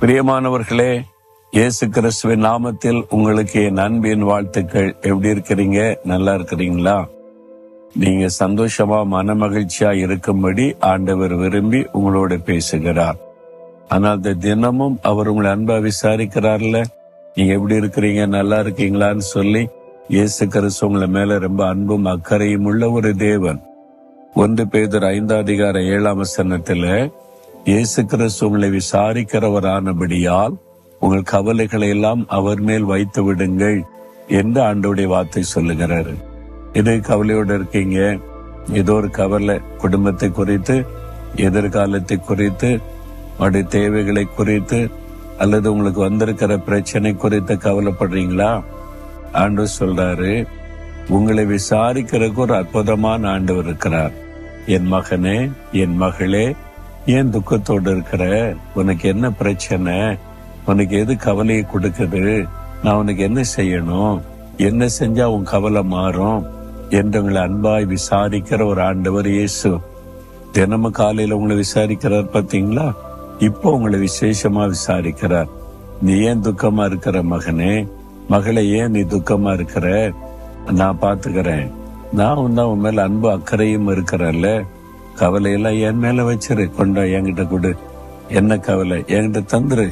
பிரியமானவர்களே, இயேசு கிறிஸ்துவின் நாமத்தில் உங்களுக்கு என் அன்பின் வாழ்த்துக்கள். எப்படி இருக்கிறீங்க? நல்லா இருக்கிறீங்களா? நீங்க சந்தோஷமா மன மகிழ்ச்சியா இருக்கும்படி ஆண்டவர் விரும்பி உங்களோட பேசுகிறார். ஆனால் அந்த தினமும் அவர் உங்களை அன்பா விசாரிக்கிறார்ல, நீங்க எப்படி இருக்கிறீங்க, நல்லா இருக்கீங்களான்னு சொல்லி இயேசு கிறிஸ்து உங்களை மேல ரொம்ப அன்பும் அக்கறையும் உள்ள ஒரு தேவன். 1 பேதுரு 5:7 இயேசு கிறிஸ்து உங்களை விசாரிக்கிறவரானபடியால் உங்கள் கவலைகளை எல்லாம் அவர் மேல் வைத்து விடுங்கள் என்று ஆண்டவருடைய வார்த்தை சொல்லுகிறாரு. இது கவலையோடு இருக்கீங்க, ஏதோ ஒரு கவலை, குடும்பத்தை குறித்து, எதிர்காலத்தை குறித்து, அவருடைய தேவைகளை குறித்து, அல்லது உங்களுக்கு வந்திருக்கிற பிரச்சனை குறித்து கவலைப்படுறீங்களா? ஆண்டவர் சொல்றாரு, உங்களை விசாரிக்கிறதுக்கு ஒரு அற்புதமான ஆண்டவர் இருக்கிறார். என் மகனே, என் மகளே, ஏன் துக்கத்தோடு இருக்கிற? உனக்கு என்ன பிரச்சனை? உனக்கு எது கவலையை கொடுக்குது? நான் உனக்கு என்ன செய்யணும்? என்ன செஞ்சா உன் கவலை மாறும் என்று உங்களை அன்பாய் விசாரிக்கிற ஒரு ஆண்டவர் இயேசு. தினமும் காலையில உங்களை விசாரிக்கிறார் பார்த்தீங்களா? இப்போ உங்களை விசேஷமா விசாரிக்கிறார். நீ ஏன் துக்கமா இருக்கிற மகனே, மகளே, ஏன் நீ துக்கமா இருக்கிற? நான் பாத்துக்கிறேன். நான் உன் மேல அன்பு அக்கறையும் இருக்கிறல்ல. கவலையெல்லாம் என் மேல வச்சிரு, கொண்டா என்கிட்ட கொடு. என்ன கவலை என்கிட்ட தந்துரு.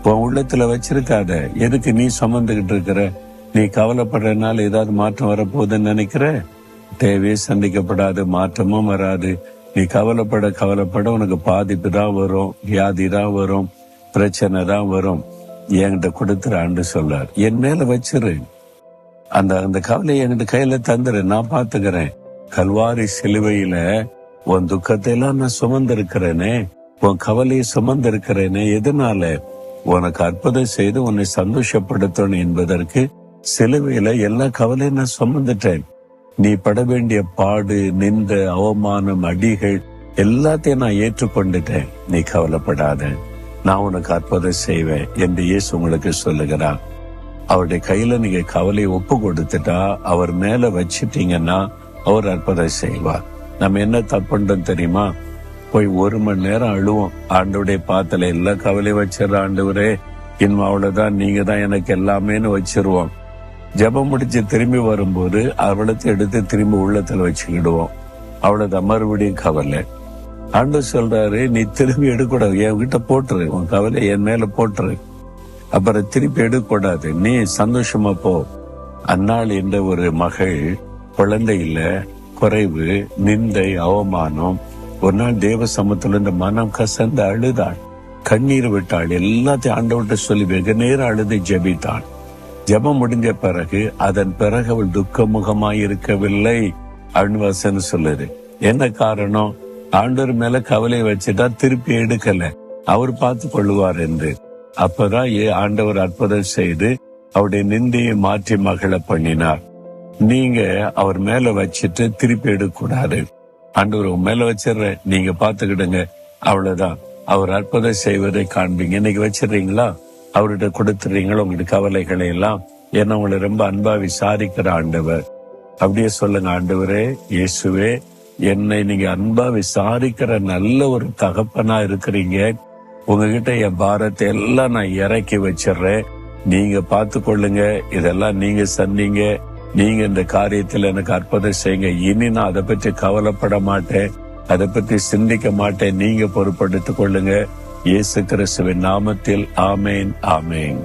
உன் உள்ளத்துல வச்சிருக்காத. எதுக்கு நீ சுமந்துகிட்டு இருக்கிற? நீ கவலைப்படுறதுனால ஏதாவது மாற்றம் வரப்போகுதுன்னு நினைக்கிற? தேவையே சந்திக்கப்படாது, மாற்றமும் வராது. நீ கவலைப்பட உனக்கு பாதிப்பு தான் வரும், வியாதி தான் வரும், பிரச்சனை தான் வரும். என்கிட்ட கொடுத்துறான்னு சொல்றார். என் மேல வச்சிரு. அந்த கவலையை என்கிட்ட கையில தந்துரு, நான் பாத்துக்கிறேன். கல்வாரி சிலுவையில உன் துக்கத்தை எல்லாம் நான் சுமந்திருக்கிறேனே, உன் கவலையை சுமந்திருக்கிறேனே. எதனால? உனக்கு அற்புதம் செய்து உன்னை சந்தோஷப்படுத்தணும் என்பதற்கு சிலுவையில எல்லா கவலையும் நான் சுமந்துட்டேன். நீ பட வேண்டிய பாடு, நிந்த, அவமானம், அடிகள் எல்லாத்தையும் நான் ஏற்றுக்கொண்டுட்டேன். நீ கவலைப்படாத, நான் உனக்கு அற்புதம் செய்வேன் என்று இயேசு உங்களுக்கு சொல்லுகிறார். அவருடைய கையில நீங்க கவலையை ஒப்பு கொடுத்துட்டா, அவர் மேல வச்சிட்டீங்கன்னா அவர் அற்புதம் செய்வார். நம்ம என்ன தப்புன்றோம் தெரியுமா? போய் 1 மணி நேரம் அழுவோம். ஆண்டவருடைய பாத்தல எல்லா கவலையும் வச்சிடற ஆண்டவரே, இன்னும் அவ்வளவுதான், நீங்க தான் எனக்கு எல்லாமேன்னு வச்சிருவோம். ஜெபம் முடிச்சு திரும்பி வரும்போது அவளத்தை எடுத்து திரும்பி உள்ளத்துல வச்சுக்கிடுவோம். அவ்வளவுதான், மறுபடியும் கவலை. ஆண்டவர் சொல்றாரு, நீ திரும்பி எடுக்கூடாது, என்கிட்ட போட்டுரு, உன் கவலை என் மேல போட்டுரு. அப்புறம் திருப்பி எடுக்கக்கூடாது, நீ சந்தோஷமா போ. அன்னாள் என்ற ஒரு மகள், குழந்தை இல்ல, குறைவு, நிந்தை, அவமானம். ஒரு நாள் தேவ சமூகத்துல இந்த மனம் கசந்து அழுதாள், கண்ணீர் விட்டாள். எல்லாத்தையும் ஆண்டவர்கிட்ட சொல்லி வெகு நேரம் அழுது ஜெபித்தாள். ஜெபம் முடிஞ்ச பிறகு அதன் பிறகு அவள் துக்கமுகமாயிருக்கவில்லை அன்வாசன்னு சொல்லுது. என்ன காரணம்? ஆண்டவர் மேல கவலை வச்சுட்டா திருப்பி எடுக்கல, அவர் பார்த்து கொள்ளுவார் என்று. அப்பதான் ஆண்டவர் அற்புதம் செய்து அவருடைய நிந்தையை மாற்றி மகள பண்ணினார். நீங்க அவர் மேல வச்சுட்டு திருப்பி எடுக்கக்கூடாது. ஆண்டவர் உங்க மேல வச்சிடுற, நீங்க பாத்துக்கிடுங்க, அவ்வளவுதான். அவர் அற்புதம் செய்வதை காண்பீங்க. இன்னைக்கு வச்சிடுறீங்களா? அவர்கிட்ட கொடுத்துறீங்களா உங்களுக்கு கவலைகளை எல்லாம்? ஏன்னா உங்களை ரொம்ப அன்பா விசாரிக்கிற ஆண்டவர். அப்படியே சொல்லுங்க, ஆண்டவரே, இயேசுவே, என்னை நீங்க அன்பா விசாரிக்கிற நல்ல ஒரு தகப்பனா இருக்கிறீங்க. உங்ககிட்ட என் பாரத்தை எல்லாம் நான் இறக்கி வச்சிடுறேன், நீங்க பார்த்து கொள்ளுங்க. இதெல்லாம் நீங்க சொன்னீங்க, நீங்க இந்த காரியத்தில் எனக்கு அற்புதம் செய்யுங்க. இனி நான் அதை பற்றி கவலைப்பட மாட்டேன், அதை பற்றி சிந்திக்க மாட்டேன். நீங்க பொறுப்படுத்திக் கொள்ளுங்க. இயேசு கிறிஸ்துவின் நாமத்தில் ஆமேன், ஆமேன்.